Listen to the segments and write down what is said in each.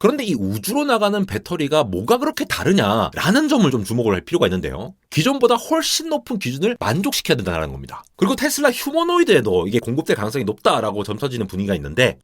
그런데 이 우주로 나가는 배터리가 뭐가 그렇게 다르냐라는 점을 좀 주목을 할 필요가 있는데요. 기존보다 훨씬 높은 기준을 만족시켜야 된다는 겁니다. 그리고 테슬라 휴머노이드에도 이게 공급될 가능성이 높다라고 점쳐지는 분위기가 있는데,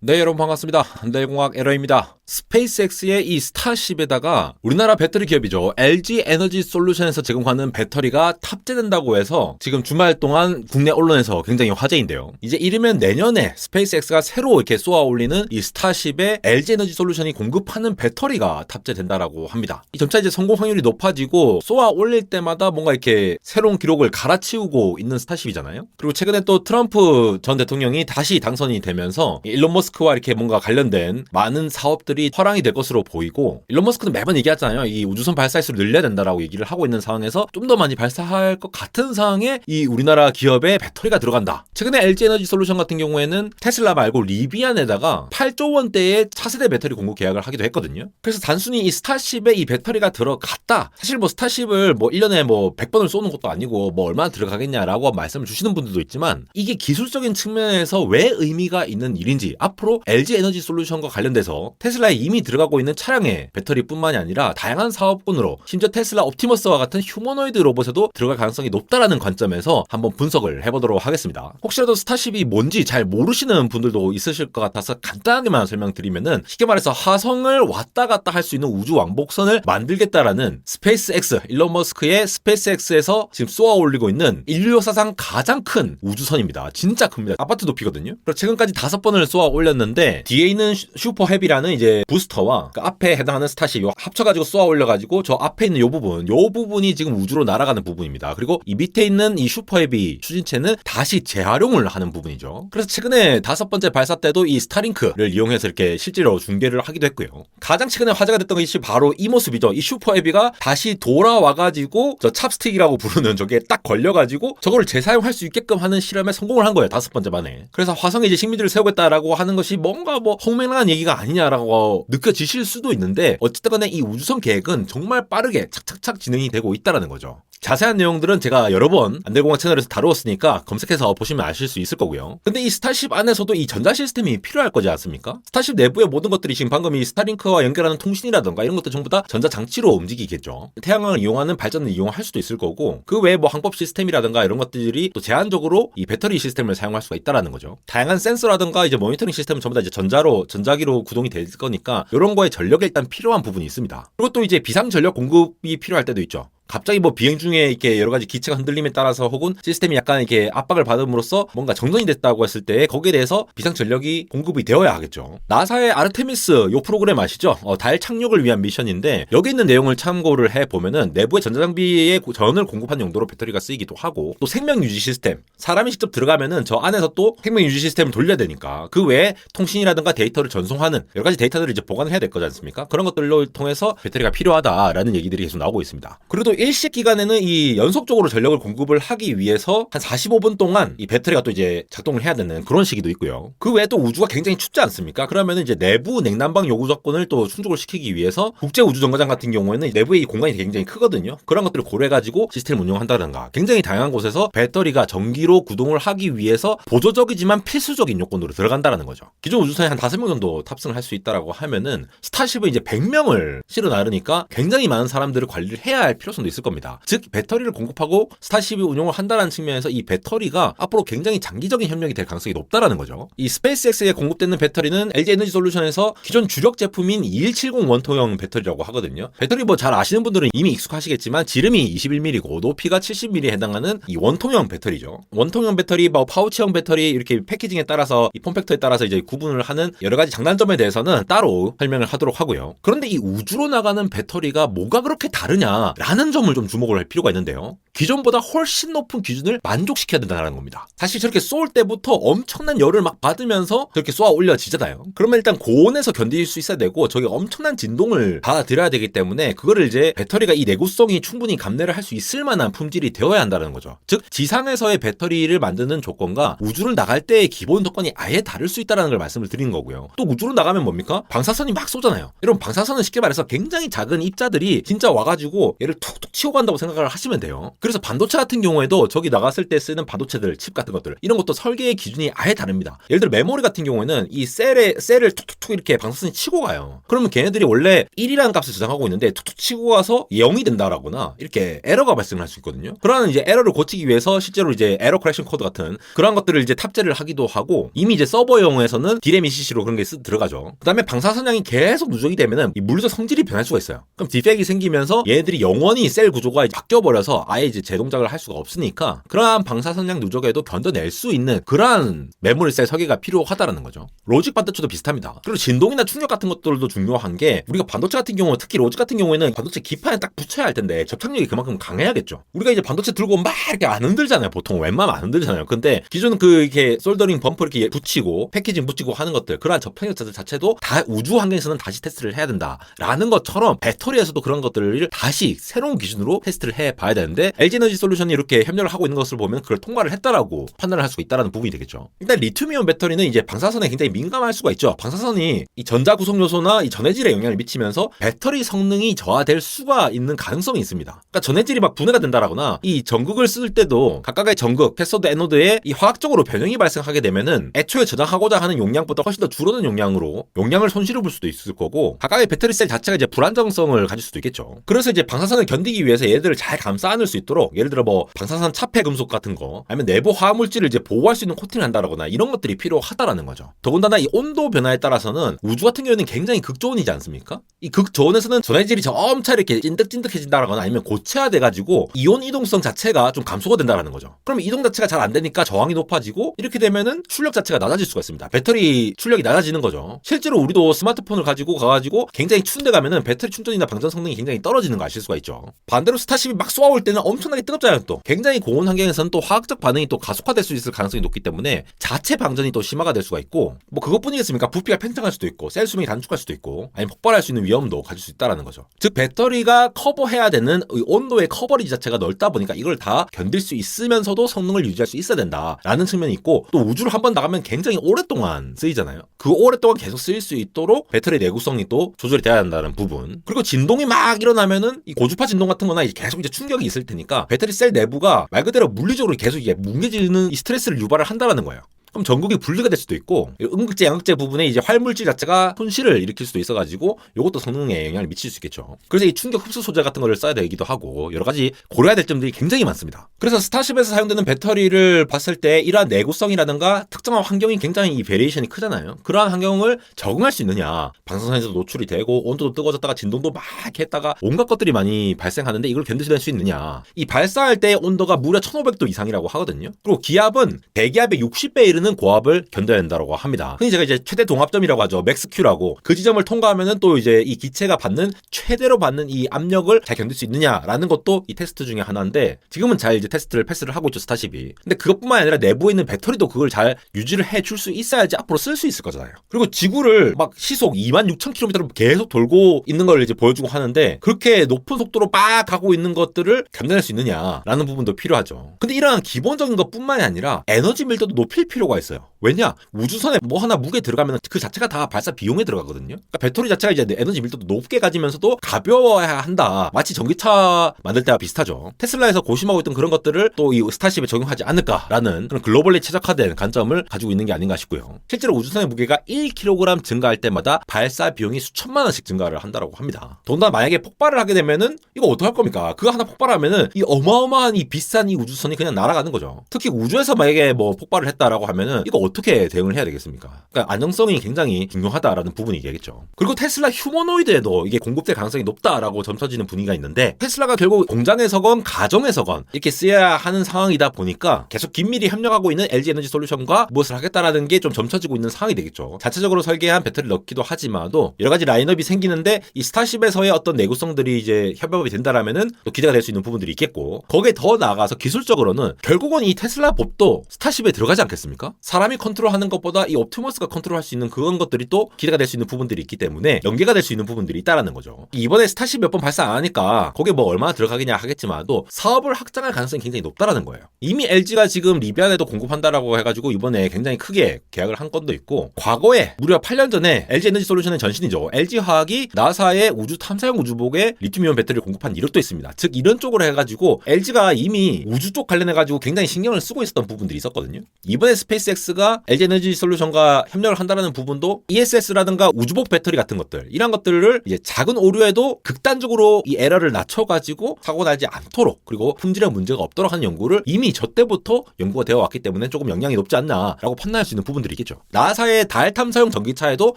네, 여러분 반갑습니다. 한달공학 에러입니다. 스페이스X의 이 스타쉽에다가 우리나라 배터리 기업이죠. LG 에너지 솔루션에서 제공하는 배터리가 탑재된다고 해서 지금 주말 동안 국내 언론에서 굉장히 화제인데요. 이제 이르면 내년에 스페이스X가 새로 이렇게 쏘아 올리는 이 스타쉽에 LG 에너지 솔루션이 공급하는 배터리가 탑재된다라고 합니다. 이 점차 이제 성공 확률이 높아지고 쏘아 올릴 때마다 뭔가 이렇게 새로운 기록을 갈아치우고 있는 스타쉽이잖아요. 그리고 최근에 또 트럼프 전 대통령이 다시 당선이 되면서 일론 머스크와 이렇게 뭔가 관련된 많은 사업들이 허랑이 될 것으로 보이고, 일론 머스크는 매번 얘기하잖아요. 이 우주선 발사 횟수를 늘려야 된다라고 얘기를 하고 있는 상황에서 좀 더 많이 발사할 것 같은 상황에 이 우리나라 기업의 배터리가 들어간다. 최근에 LG 에너지 솔루션 같은 경우에는 테슬라 말고 리비안에다가 8조 원대의 차세대 배터리 공급 계약을 하기도 했거든요. 그래서 단순히 이 스타쉽에 이 배터리가 들어갔다. 사실 뭐 스타쉽을 뭐 1년에 뭐 100번을 쏘는 것도 아니고 뭐 얼마나 들어가겠냐라고 말씀을 주시는 분들도 있지만, 이게 기술적인 측면에서 왜 의미가 있는 일인지, 앞으로 LG 에너지 솔루션과 관련돼서 테슬라에 이미 들어가고 있는 차량의 배터리뿐만이 아니라 다양한 사업군으로, 심지어 테슬라 옵티머스와 같은 휴머노이드 로봇에도 들어갈 가능성이 높다라는 관점에서 한번 분석을 해보도록 하겠습니다. 혹시라도 스타쉽이 뭔지 잘 모르시는 분들도 있으실 것 같아서 간단하게만 설명드리면은, 쉽게 말해서 화성을 왔다 갔다 할 수 있는 우주 왕복선을 만들겠다라는 스페이스X, 일론 머스크의 스페이스X에서 지금 쏘아 올리고 있는 인류 역사상 가장 큰 우주선입니다. 진짜 큽니다. 아파트 높이거든요. 그리고 최근까지 5번을 쏘아 올렸는데, 뒤에 있는 슈퍼 헤비라는 이제 부스터와 그 앞에 해당하는 스타쉽 합쳐가지고 쏘아 올려가지고 저 앞에 있는 요 부분이 지금 우주로 날아가는 부분입니다. 그리고 이 밑에 있는 이 슈퍼 헤비 추진체는 다시 재활용을 하는 부분이죠. 그래서 최근에 5번째 발사 때도 이 스타링크를 이용해서 이렇게 실제로 중계를 하기도 했고요. 가장 최근에 화제가 됐던 것이 바로 이 모습이죠. 이 슈퍼 헤비가 다시 돌아와가지고 저 찹스틱이라고 부르는 저게 딱 걸려가지고 저걸 재사용할 수 있게끔 하는 실험에 성공을 한 거예요. 5번째 만에. 그래서 화성에 이제 식민지를 세우겠다라고 하는 것이 뭔가 뭐 홍맹한 얘기가 아니냐라고 느껴지실 수도 있는데, 어쨌든 간에 이 우주선 계획은 정말 빠르게 착착착 진행이 되고 있다는 거죠. 자세한 내용들은 제가 여러 번 안될공학 채널에서 다루었으니까 검색해서 보시면 아실 수 있을 거고요. 근데 이 스타쉽 안에서도 이 전자 시스템이 필요할 거지 않습니까? 스타쉽 내부의 모든 것들이 지금 방금 이 스타링크와 연결하는 통신이라던가 이런 것들 전부 다 전자 장치로 움직이겠죠. 태양광을 이용하는 발전을 이용할 수도 있을 거고, 그 외에 뭐 항법 시스템이라던가 이런 것들이 또 제한적으로 이 배터리 시스템을 사용할 수가 있다라는 거죠. 다양한 센서라던가 이제 모니터링 시스템은 전부 다 이제 전자기로 구동이 될 거니까 이런 거에 전력이 일단 필요한 부분이 있습니다. 그리고 또 이제 비상 전력 공급이 필요할 때도 있죠. 갑자기 뭐 비행 중에 이렇게 여러 가지 기체가 흔들림에 따라서 혹은 시스템이 약간 이렇게 압박을 받음으로써 뭔가 정전이 됐다고 했을 때 거기에 대해서 비상 전력이 공급이 되어야 하겠죠. 나사의 아르테미스 요 프로그램 아시죠? 달 착륙을 위한 미션인데, 여기 있는 내용을 참고를 해보면은 내부의 전자장비에 전을 공급하는 용도로 배터리가 쓰이기도 하고, 또 생명 유지 시스템, 사람이 직접 들어가면은 저 안에서 또 생명 유지 시스템을 돌려야 되니까 그 외에 통신이라든가 데이터를 전송하는 여러 가지 데이터들을 이제 보관을 해야 될 거지 않습니까? 그런 것들로 통해서 배터리가 필요하다라는 얘기들이 계속 나오고 있습니다. 그리고 또 일식 기간에는 이 연속적으로 전력을 공급을 하기 위해서 한 45분 동안 이 배터리가 또 이제 작동을 해야 되는 그런 시기도 있고요. 그 외에 또 우주가 굉장히 춥지 않습니까? 그러면은 이제 내부 냉난방 요구 조건을 또 충족을 시키기 위해서 국제 우주 정거장 같은 경우에는 내부의 이 공간이 굉장히 크거든요. 그런 것들을 고려해가지고 시스템을 운영한다든가, 굉장히 다양한 곳에서 배터리가 전기로 구동을 하기 위해서 보조적이지만 필수적인 요건으로 들어간다라는 거죠. 기존 우주선에 한 5명 정도 탑승을 할 수 있다라고 하면은 스타쉽은 이제 100명을 실어 나르니까 굉장히 많은 사람들을 관리를 해야 할 필요성도 있을 겁니다. 즉 배터리를 공급하고 스타쉽이 운용을 한다는 측면에서 이 배터리가 앞으로 굉장히 장기적인 협력이 될 가능성이 높다라는 거죠. 이 스페이스X에 공급되는 배터리는 LG 에너지 솔루션에서 기존 주력 제품인 2170 원통형 배터리라고 하거든요. 배터리 뭐 잘 아시는 분들은 이미 익숙하시겠지만, 지름이 21mm고 높이가 70mm에 해당하는 이 원통형 배터리죠. 원통형 배터리, 뭐 파우치형 배터리, 이렇게 패키징에 따라서 이 폼팩터에 따라서 이제 구분을 하는 여러 가지 장단점에 대해서는 따로 설명을 하도록 하고요. 그런데 이 우주로 나가는 배터리가 뭐가 그렇게 다르냐라는 점을 좀 주목을 할 필요가 있는데요. 기존보다 훨씬 높은 기준을 만족시켜야 된다는 겁니다. 사실 저렇게 쏠 때부터 엄청난 열을 막 받으면서 저렇게 쏘아 올려지잖아요. 그러면 일단 고온에서 견딜 수 있어야 되고, 저게 엄청난 진동을 받아들여야 되기 때문에 그거를 이제 배터리가 이 내구성이 충분히 감내를 할 수 있을 만한 품질이 되어야 한다는 거죠. 즉 지상에서의 배터리를 만드는 조건과 우주를 나갈 때의 기본 조건이 아예 다를 수 있다는 걸 말씀을 드리는 거고요. 또 우주로 나가면 뭡니까? 방사선이 막 쏘잖아요. 이런 방사선은 쉽게 말해서 굉장히 작은 입자들이 진짜 와가지고 얘를 툭툭 치고 간다고 생각을 하시면 돼요. 그래서 반도체 같은 경우에도 저기 나갔을 때 쓰는 반도체들, 칩 같은 것들 이런 것도 설계의 기준이 아예 다릅니다. 예를 들어 메모리 같은 경우에는 이 셀을 툭툭툭 이렇게 방사선이 치고 가요. 그러면 걔네들이 원래 1이라는 값을 저장하고 있는데 툭툭 치고 가서 0이 된다라거나 이렇게 에러가 발생할 수 있거든요. 그러한 이제 에러를 고치기 위해서 실제로 이제 에러 커렉션 코드 같은 그런 것들을 이제 탑재를 하기도 하고, 이미 이제 서버용에서는 DRAM ECC로 그런 게 들어가죠. 그다음에 방사선량이 계속 누적이 되면은 이 물리적 성질이 변할 수가 있어요. 그럼 디펙이 생기면서 얘네들이 영원히 셀 구조가 바뀌어 버려서 아예 이제 재동작을 할 수가 없으니까 그러한 방사선량 누적에도 견뎌낼 수 있는 그러한 메모리 셀 설계가 필요하다라는 거죠. 로직 반도체도 비슷합니다. 그리고 진동이나 충격 같은 것들도 중요한 게, 우리가 반도체 같은 경우, 특히 로직 같은 경우에는 반도체 기판에 딱 붙여야 할 텐데 접착력이 그만큼 강해야겠죠. 우리가 이제 반도체 들고 막 이렇게 안 흔들잖아요. 보통 웬만하면 안 흔들잖아요. 근데 기존 이렇게 솔더링 범퍼 이렇게 붙이고 패키징 붙이고 하는 것들, 그러한 접착력 자체도 다 우주 환경에서는 다시 테스트를 해야 된다라는 것처럼 배터리에서도 그런 것들을 다시 새로운 기준으로 테스트를 해봐야 되는데, LG에너지 솔루션이 이렇게 협력을 하고 있는 것을 보면 그걸 통과를 했다라고 판단을 할 수가 있다라는 부분이 되겠죠. 일단 리튬이온 배터리는 이제 방사선에 굉장히 민감할 수가 있죠. 방사선이 이 전자 구성 요소나 이 전해질에 영향을 미치면서 배터리 성능이 저하될 수가 있는 가능성이 있습니다. 그러니까 전해질이 막 분해가 된다라거나, 이 전극을 쓸 때도 각각의 전극, 캐소드, 애노드에 이 화학적으로 변형이 발생하게 되면은 애초에 저장하고자 하는 용량보다 훨씬 더 줄어든 용량으로 용량을 손실을 볼 수도 있을 거고, 각각의 배터리 셀 자체가 이제 불안정성을 가질 수도 있겠죠. 그래서 이제 방사선을 견디기 위해서 얘들을 잘 감싸 안을 수 있도록, 예를 들어 뭐 방사선 차폐 금속 같은 거, 아니면 내부 화합물질을 이제 보호할 수 있는 코팅을 한다라거나 이런 것들이 필요하다라는 거죠. 더군다나 이 온도 변화에 따라서는 우주 같은 경우에는 굉장히 극저온이지 않습니까? 이 극저온에서는 전해질이 점차 이렇게 찐득찐득해진다라거나 아니면 고체화돼가지고 이온 이동성 자체가 좀 감소가 된다라는 거죠. 그럼 이동 자체가 잘 안 되니까 저항이 높아지고, 이렇게 되면은 출력 자체가 낮아질 수가 있습니다. 배터리 출력이 낮아지는 거죠. 실제로 우리도 스마트폰을 가지고 가가지고 굉장히 추운데 가면은 배터리 충전이나 방전 성능이 굉장히 떨어지는 거 아실 수가 있죠. 반대로 스타쉽이 막 쏘아올 때는 엄청나게 뜨겁잖아요. 또 굉장히 고온 환경에서는 또 화학적 반응이 또 가속화될 수 있을 가능성이 높기 때문에 자체 방전이 또 심화가 될 수가 있고, 뭐 그것뿐이겠습니까? 부피가 팽창할 수도 있고, 셀 수명이 단축할 수도 있고, 아니면 폭발할 수 있는 위험도 가질 수 있다라는 거죠. 즉 배터리가 커버해야 되는 온도의 커버리지 자체가 넓다 보니까 이걸 다 견딜 수 있으면서도 성능을 유지할 수 있어야 된다라는 측면이 있고, 또 우주를 한번 나가면 굉장히 오랫동안 쓰이잖아요. 그 오랫동안 계속 쓰일 수 있도록 배터리 내구성이 또 조절이 돼야 한다는 부분. 그리고 진동이 막 일어나면은 이 고주파 진동 같은 거나 계속 이제 충격이 있을 테니까 배터리 셀 내부가 말 그대로 물리적으로 계속 이게 뭉개지는 이 스트레스를 유발을 한다라는 거예요. 그럼 전극이 분리가 될 수도 있고, 음극재, 양극재 부분에 이제 활물질 자체가 손실을 일으킬 수도 있어가지고 이것도 성능에 영향을 미칠 수 있겠죠. 그래서 이 충격 흡수 소재 같은 거를 써야 되기도 하고, 여러 가지 고려해야 될 점들이 굉장히 많습니다. 그래서 스타쉽에서 사용되는 배터리를 봤을 때 이러한 내구성이라든가 특정한 환경이 굉장히 이 베리에이션이 크잖아요. 그러한 환경을 적응할 수 있느냐, 방사선에서 노출이 되고 온도도 뜨거워졌다가 진동도 막 이렇게 했다가 온갖 것들이 많이 발생하는데 이걸 견딜 수 있느냐. 이 발사할 때 온도가 무려 1500도 이상이라고 하거든요. 그리고 기압은 대기압의 60배 이르는 고압을 견뎌야 된다고 합니다. 흔히 제가 이제 최대 동압점이라고 하죠. 맥스Q라고. 그 지점을 통과하면은 또 이제 이 기체가 받는 최대로 받는 이 압력을 잘 견딜 수 있느냐라는 것도 이 테스트 중에 하나인데, 지금은 잘 이제 테스트를 패스를 하고 있죠, 스타쉽이. 근데 그것뿐만 아니라 내부에 있는 배터리도 그걸 잘 유지를 해줄 수 있어야지 앞으로 쓸 수 있을 거잖아요. 그리고 지구를 막 시속 26,000km로 계속 돌고 있는 걸 이제 보여주고 하는데, 그렇게 높은 속도로 막 가고 있는 것들을 견뎌낼 수 있느냐라는 부분도 필요하죠. 근데 이러한 기본적인 것뿐만이 아니라 에너지 밀도도 높일 필요가 있어요. 왜냐? 우주선에 뭐 하나 무게 들어가면 그 자체가 다 발사 비용에 들어가거든요. 그러니까 배터리 자체가 이제 에너지 밀도도 높게 가지면서도 가벼워야 한다. 마치 전기차 만들 때와 비슷하죠. 테슬라에서 고심하고 있던 그런 것들을 또 이 스타쉽에 적용하지 않을까라는 그런 글로벌리 최적화된 관점을 가지고 있는 게 아닌가 싶고요. 실제로 우주선의 무게가 1kg 증가할 때마다 발사 비용이 수천만 원씩 증가를 한다고 합니다. 더군다나 만약에 폭발을 하게 되면은 이거 어떡할 겁니까? 그거 하나 폭발하면은 이 어마어마한 이 비싼 이 우주선이 그냥 날아가는 거죠. 특히 우주에서 만약에 뭐 폭발을 했다라고 하면은 이거 어떻게 대응을 해야 되겠습니까? 그러니까 안정성이 굉장히 중요하다라는 부분이겠죠. 그리고 테슬라 휴머노이드에도 이게 공급될 가능성이 높다라고 점쳐지는 분위기가 있는데, 테슬라가 결국 공장에서건 가정에서건 이렇게 쓰여야 하는 상황이다 보니까 계속 긴밀히 협력하고 있는 LG 에너지 솔루션과 무엇을 하겠다라는 게 좀 점쳐지고 있는 상황이 되겠죠. 자체적으로 설계한 배터리를 넣기도 하지만도 여러 가지 라인업이 생기는데, 이 스타쉽에서의 어떤 내구성들이 이제 협업이 된다라면은 또 기대가 될 수 있는 부분들이 있겠고, 거기에 더 나아가서 기술적으로는 결국은 이 테슬라 법도 스타쉽에 들어가지 않겠습니까? 않습니까? 사람이 컨트롤하는 것보다 이 옵티머스가 컨트롤할 수 있는 그런 것들이 또 기대가 될 수 있는 부분들이 있기 때문에 연계가 될 수 있는 부분들이 있다라는 거죠. 이번에 스타쉽 몇 번 발사 안 하니까 거기에 뭐 얼마나 들어가겠냐 하겠지만도 사업을 확장할 가능성이 굉장히 높다라는 거예요. 이미 LG가 지금 리비안에도 공급한다라고 해가지고 이번에 굉장히 크게 계약을 한 건도 있고, 과거에 무려 8년 전에 LG 에너지 솔루션의 전신이죠. LG화학이 나사의 우주 탐사용 우주복에 리튬이온 배터리를 공급한 이력도 있습니다. 즉 이런 쪽으로 해가지고 LG가 이미 우주 쪽 관련해가지고 굉장히 신경을 쓰고 있었던 부분들이 있었거든요. 이번에 스페이스X가 LG 에너지 솔루션과 협력을 한다는 부분도 ESS라든가 우주복 배터리 같은 것들, 이런 것들을 이제 작은 오류에도 극단적으로 이 에러를 낮춰가지고 사고 나지 않도록, 그리고 품질에 문제가 없도록 하는 연구를 이미 저 때부터 연구가 되어 왔기 때문에 조금 영향이 높지 않나라고 판단할 수 있는 부분들이 있겠죠. 나사의 달 탐사용 전기차에도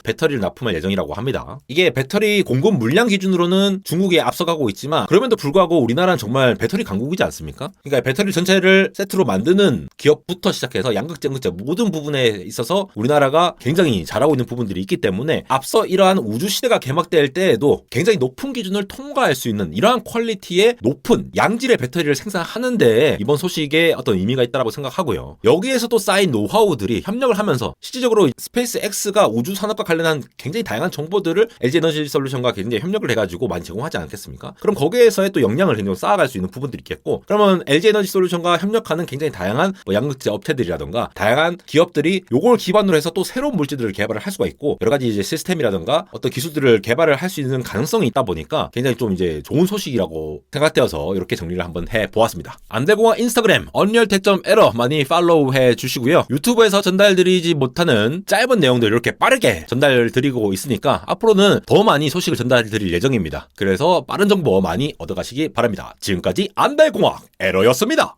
배터리를 납품할 예정이라고 합니다. 이게 배터리 공급 물량 기준으로는 중국에 앞서가고 있지만, 그럼에도 불구하고 우리나라는 정말 배터리 강국이지 않습니까? 그러니까 배터리 전체를 세트로 만드는 기업부터 시작해서 양극재, 음극재 모든 부분에 있어서 우리나라가 굉장히 잘하고 있는 부분들이 있기 때문에 앞서 이러한 우주 시대가 개막될 때에도 굉장히 높은 기준을 통과할 수 있는 이러한 퀄리티의 높은 양질의 배터리를 생산하는데 이번 소식에 어떤 의미가 있다고 생각하고요. 여기에서도 쌓인 노하우들이 협력을 하면서 실질적으로 스페이스X가 우주 산업과 관련한 굉장히 다양한 정보들을 LG 에너지 솔루션과 굉장히 협력을 해가지고 많이 제공하지 않겠습니까? 그럼 거기에서의 또 역량을 굉장히 쌓아갈 수 있는 부분들이 있겠고, 그러면 LG 에너지 솔루션과 협력하는 굉장히 다양한 양극재 업체들이라던가 다양한 기업들이 요걸 기반으로 해서 또 새로운 물질들을 개발을 할 수가 있고, 여러 가지 이제 시스템이라던가 어떤 기술들을 개발을 할 수 있는 가능성이 있다 보니까 굉장히 좀 이제 좋은 소식이라고 생각되어서 이렇게 정리를 한번 해보았습니다. 안대공학 인스타그램 언리얼.에러 많이 팔로우 해주시고요. 유튜브에서 전달드리지 못하는 짧은 내용들 이렇게 빠르게 전달드리고 있으니까 앞으로는 더 많이 소식을 전달드릴 예정입니다. 그래서 빠른 정보 많이 얻어가시기 바랍니다. 지금까지 안달공학 에러였습니다.